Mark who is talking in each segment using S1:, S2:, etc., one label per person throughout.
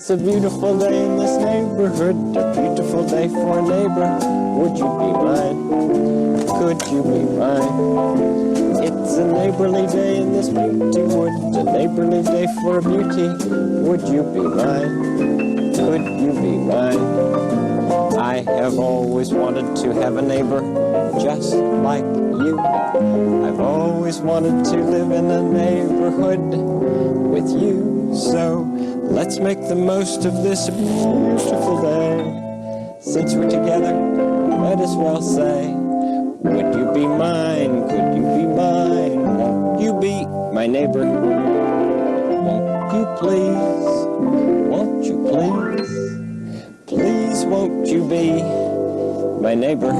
S1: It's a beautiful day in this neighborhood, a beautiful day for a neighbor. Would you be mine? Could you be mine? It's a neighborly day in this beauty wood, a neighborly day for a beauty. Would you be mine? Could you be mine? I have always wanted to have a neighbor just like you. I've always wanted to live in a neighborhood with you. So let's make the most of this beautiful day. Since we're together, might as well say, would you be mine? Could you be mine? Won't you be my neighbor? Won't you please? Won't you please? Please won't you be my neighbor?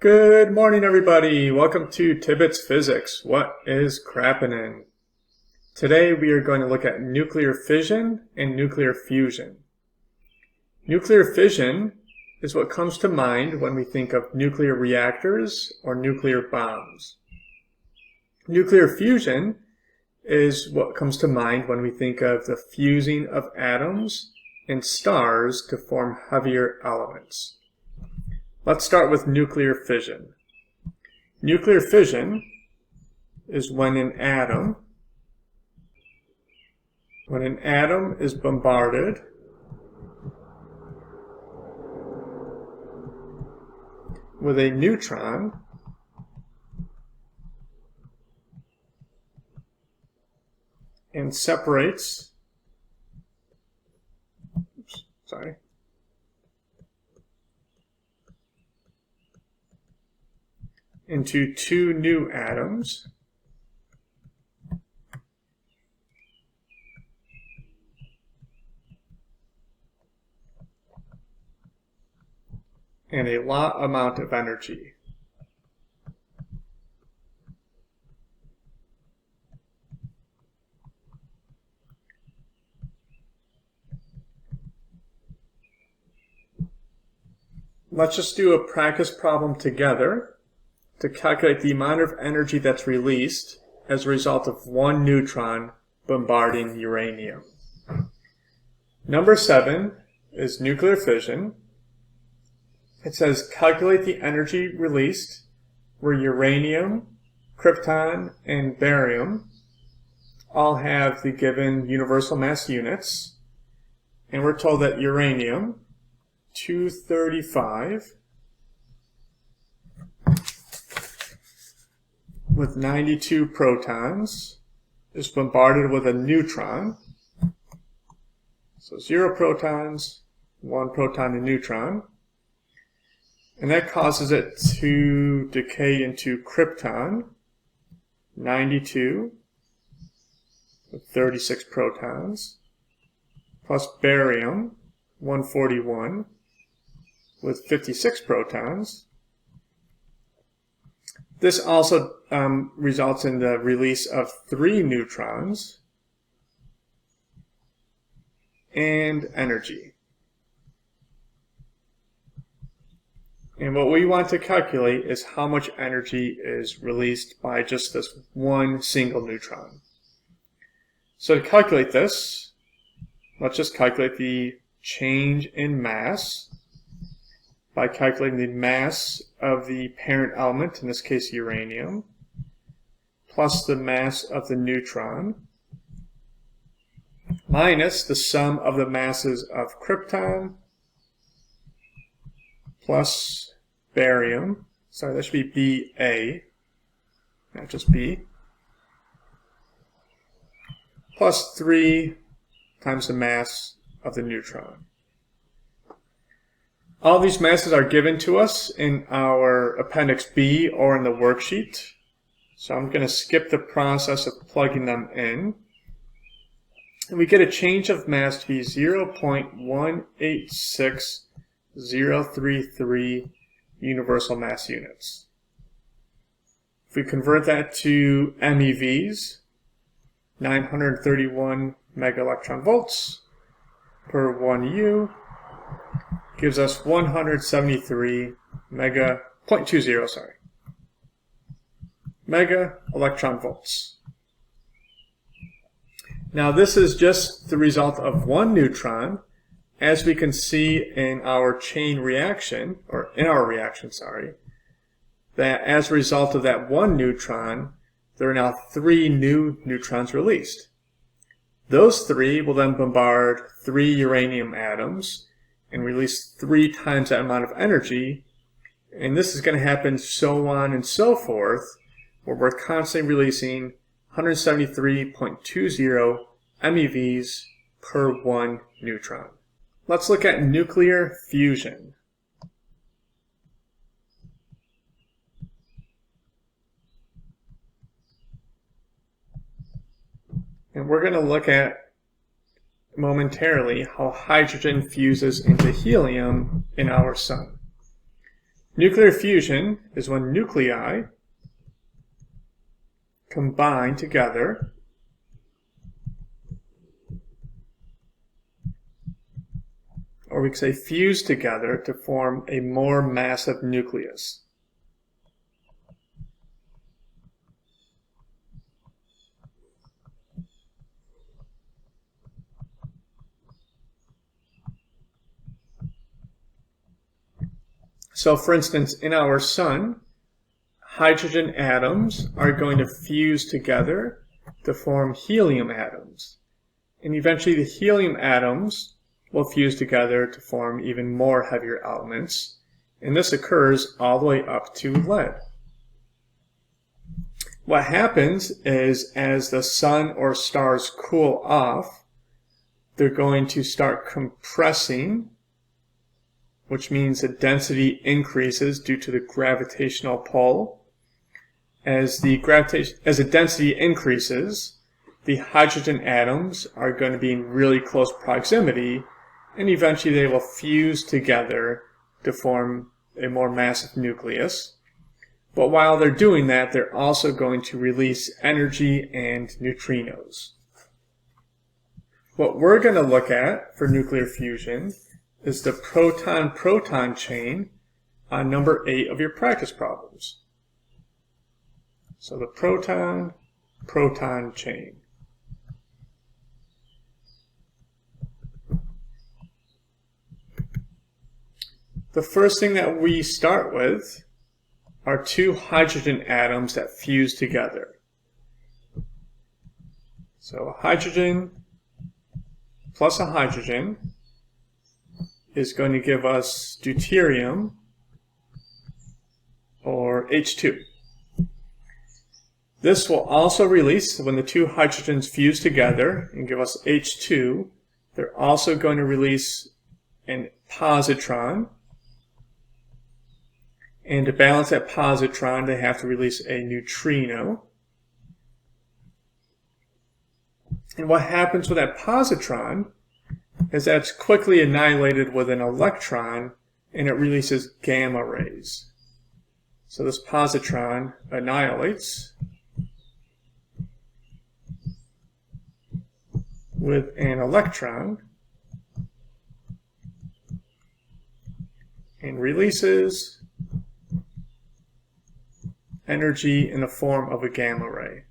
S2: Good morning, everybody. Welcome to Tibbetts Physics. What is crappinin'? Today we are going to look at nuclear fission and nuclear fusion. Nuclear fission is what comes to mind when we think of nuclear reactors or nuclear bombs. Nuclear fusion is what comes to mind when we think of the fusing of atoms and stars to form heavier elements. Let's start with nuclear fission. Nuclear fission is when an atom is bombarded with a neutron and separates into two new atoms and a lot amount of energy. Let's just do a practice problem together to calculate the amount of energy that's released as a result of one neutron bombarding uranium. Number 7 is nuclear fission. It says calculate the energy released where uranium, krypton, and barium all have the given universal mass units. And we're told that uranium, 235, with 92 protons, is bombarded with a neutron. So 0 protons, 1 proton and neutron. And that causes it to decay into krypton, 92, with 36 protons, plus barium, 141, with 56 protons. This also results in the release of 3 neutrons and energy. And what we want to calculate is how much energy is released by just this one single neutron. So to calculate this, let's just calculate the change in mass by calculating the mass of the parent element, in this case uranium, plus the mass of the neutron, minus the sum of the masses of krypton, plus barium, sorry, that should be Ba, not just B, plus 3 times the mass of the neutron. All these masses are given to us in our Appendix B or in the worksheet. So I'm going to skip the process of plugging them in. And we get a change of mass to be 0.186033 universal mass units. If we convert that to MeVs, 931 megaelectron volts per 1 U, gives us 173 mega electron volts. Now this is just the result of one neutron. As we can see in our chain reaction, or in our reaction, sorry, that as a result of that one neutron, there are now 3 new neutrons released. Those 3 will then bombard 3 uranium atoms and release 3 times that amount of energy. And this is going to happen so on and so forth, where we're constantly releasing 173.20 MeVs per 1 neutron. Let's look at nuclear fusion. And we're going to look at momentarily how hydrogen fuses into helium in our sun. Nuclear fusion is when nuclei combine together or we could say fuse together to form a more massive nucleus. So for instance, in our sun, hydrogen atoms are going to fuse together to form helium atoms. And eventually the helium atoms will fuse together to form even more heavier elements. And this occurs all the way up to lead. What happens is as the sun or stars cool off, they're going to start compressing, which means the density increases due to the gravitational pull. As the density increases, the hydrogen atoms are going to be in really close proximity, and eventually they will fuse together to form a more massive nucleus. But while they're doing that, they're also going to release energy and neutrinos. What we're going to look at for nuclear fusion is the proton-proton chain on number 8 of your practice problems. So the proton-proton chain. The first thing that we start with are 2 hydrogen atoms that fuse together. So a hydrogen plus a hydrogen is going to give us deuterium, or H2. This will also release, when the 2 hydrogens fuse together and give us H2, they're also going to release an positron. And to balance that positron, they have to release a neutrino. And what happens with that positron is that it's quickly annihilated with an electron, and it releases gamma rays. So this positron annihilates with an electron and releases energy in the form of a gamma ray.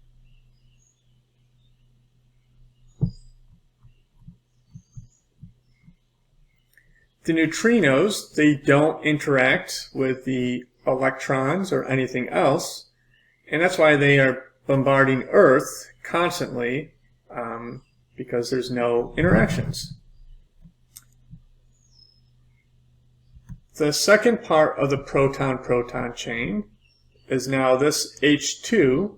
S2: The neutrinos, they don't interact with the electrons or anything else, and that's why they are bombarding Earth constantly, because there's no interactions. The second part of the proton-proton chain is now this H2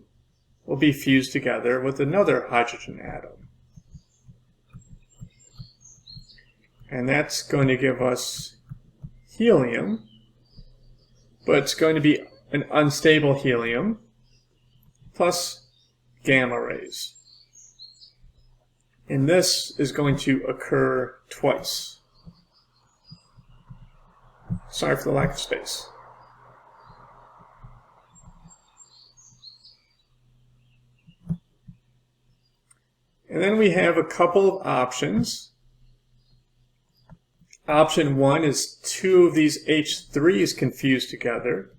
S2: will be fused together with another hydrogen atom. And that's going to give us helium, but it's going to be an unstable helium plus gamma rays. And this is going to occur twice. Sorry for the lack of space. And then we have a couple of options. Option 1 is 2 of these H3s can fuse together.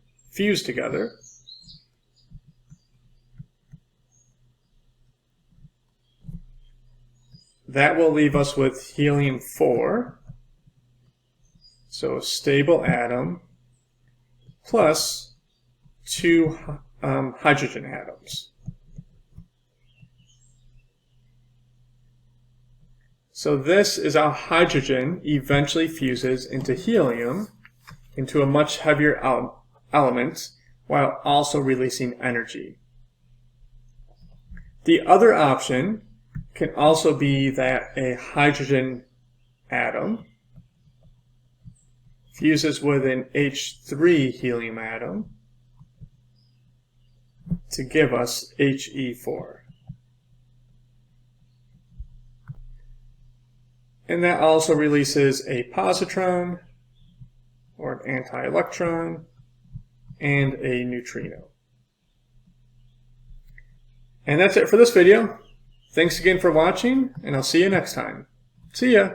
S2: that will leave us with helium-4, so a stable atom, plus 2 hydrogen atoms. So this is how hydrogen eventually fuses into helium, into a much heavier element, while also releasing energy. The other option can also be that a hydrogen atom fuses with an H3 helium atom to give us He4. And that also releases a positron, or an anti-electron, and a neutrino. And that's it for this video. Thanks again for watching, and I'll see you next time. See ya!